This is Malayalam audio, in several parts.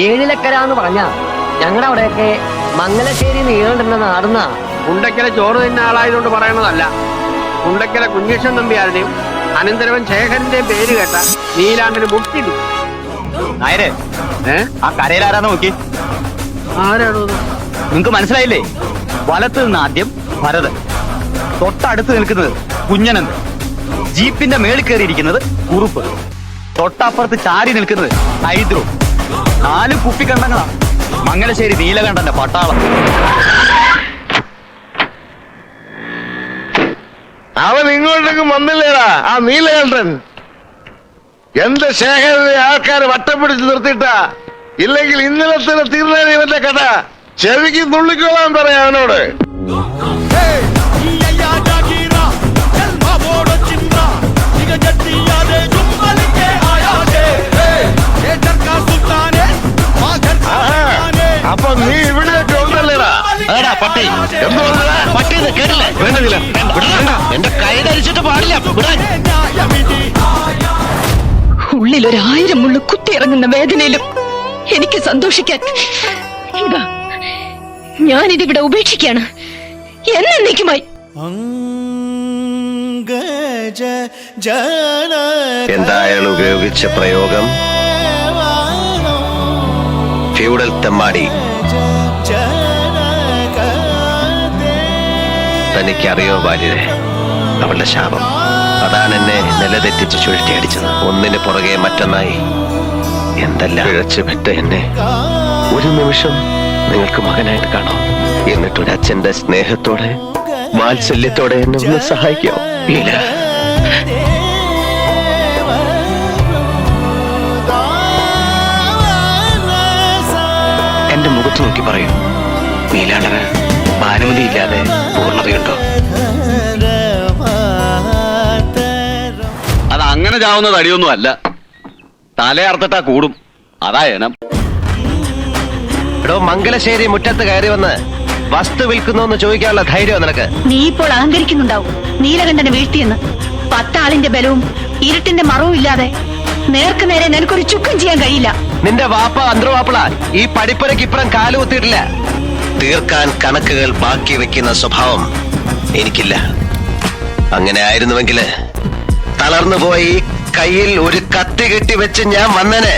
ഏഴിലക്കര എന്ന് പറഞ്ഞ ഞങ്ങളുടെ അവിടെയൊക്കെ മംഗലശ്ശേരി നീളുണ്ടെന്ന നാടുന്ന. കുണ്ടക്കര ചോറ് തിന്ന ആളായതുകൊണ്ട് പറയണതല്ല. കുണ്ടക്കര കുഞ്ഞേശൻ നമ്പ്യാരുടെയും അനന്തരവൻ ശേഖരന്റെയും പേര് കേട്ട നീലാണ്ടന് മുട്ടിടി. നായരെ ആ കരയിലാരാന്ന് നോക്കി. ആരാണോ? നിങ്ങക്ക് മനസ്സിലായില്ലേ? വലത്ത് നിന്ന് ആദ്യം ഭരതൻ, തൊട്ടടുത്ത് നിൽക്കുന്നത് കുഞ്ഞനന്ദൻ, ജീപ്പിന്റെ മേളിൽ കയറിയിരിക്കുന്നത് കുറുപ്പ്, തൊട്ടപ്പുറത്ത് ചാരി നിൽക്കുന്നത് ഹൈദ്രു. 4 കുപ്പിക്കണ്ടങ്ങളാ മംഗലശ്ശേരി നീലകണ്ഠന്റെ പട്ടാളം. അവൻ ഇങ്ങോട്ടേക്കും വന്നില്ലേടാ ആ നീലകണ്ഠൻ. എന്റെ ശേഖരനെ ആൾക്കാരെ വട്ടപ്പിടിച്ച് നിർത്തിയിട്ടാ. ഇല്ലെങ്കിൽ ഇന്നലെ തന്നെ തീർന്നേനെ ഇവന്റെ കഥ. ചെവിക്ക് നുള്ളിക്കോളാൻ പറയാം അവനോട്. അപ്പൊ നീ ഇവിടെയൊക്കെ ഉണ്ടല്ലേടാ പട്ടി. പട്ടി കേട്ടില്ലേ? വേണ്ടതില്ല, എന്റെ കൈ ധരിച്ചിട്ട് പാടില്ല. ഉള്ളിൽ 1000 മുള്ളു കുത്തിയിറങ്ങുന്ന വേദനയിലും എനിക്ക് സന്തോഷിക്കാൻ ഇതാ ഞാനിതിവിടെ ഉപേക്ഷിക്കാണ് എന്നേക്കുമായി. എന്തായാലും ഉപയോഗിച്ച പ്രയോഗം ഫ്യൂഡൽ തെമ്മാടി. തനിക്കറിയോ ബാല്യരെ, അവളുടെ ശാപം അതാണ് എന്നെ നിലതെറ്റിച്ച് ചുഴറ്റിയടിച്ചത്. ഒന്നിന് പുറകെ മറ്റൊന്നായി എന്തെല്ലാം ഇഴച്ചു പെട്ട എന്നെ ഒരു നിമിഷം നിങ്ങൾക്ക് മകനായിട്ട് കാണാം. എന്നിട്ടൊരു അച്ഛന്റെ സ്നേഹത്തോടെ വാത്സല്യത്തോടെ എന്നെ ഒന്ന് സഹായിക്കാമോ? ഇല്ല. എന്റെ മുഖത്ത് നോക്കി പറയൂ, നീലാണ്ടന് ഭാനുമതി ഇല്ലാതെ പൂർണ്ണതയുണ്ടോ? അത് അങ്ങനെ ചാവുന്നത് അടിയൊന്നും അല്ല, തലയർത്തിട്ടാ കൂടും. അതാ ഏനം. എടോ, മംഗലശ്ശേരി മുറ്റത്ത് കയറി വന്ന് വസ്തു വിൽക്കുന്നോന്ന് ചോദിക്കാനുള്ള ധൈര്യം നിനക്ക്? നീ ഇപ്പോൾ അഹങ്കരിക്കുന്നുണ്ടാവും നീലകണ്ഠനെ വീഴ്ത്തിയെന്ന്. 10 ആളിന്റെ ബലവും ഇരുട്ടിന്റെ മറവും ഇല്ലാതെ നേർക്ക് നേരെ നിനക്കൊരു ചുക്കും ചെയ്യാൻ കഴിയില്ല. നിന്റെ വാപ്പ അന്തർവാപ്പിള ഈ പഠിപ്പുരക്ക് ഇപ്പുറം കാലുകുത്തിയിട്ടില്ല. തീർക്കാൻ കണക്കുകൾ ബാക്കി വെക്കുന്ന സ്വഭാവം എനിക്കില്ല. അങ്ങനെ ആയിരുന്നുവെങ്കില് തളർന്നു പോയി കയ്യിൽ ഒരു കത്തി കെട്ടി വെച്ച് ഞാൻ വന്നനെ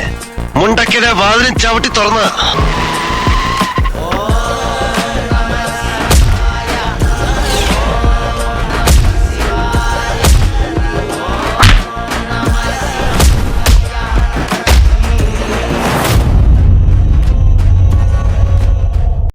മുണ്ടക്കിടെ വാതിലും ചവിട്ടി തുറന്ന്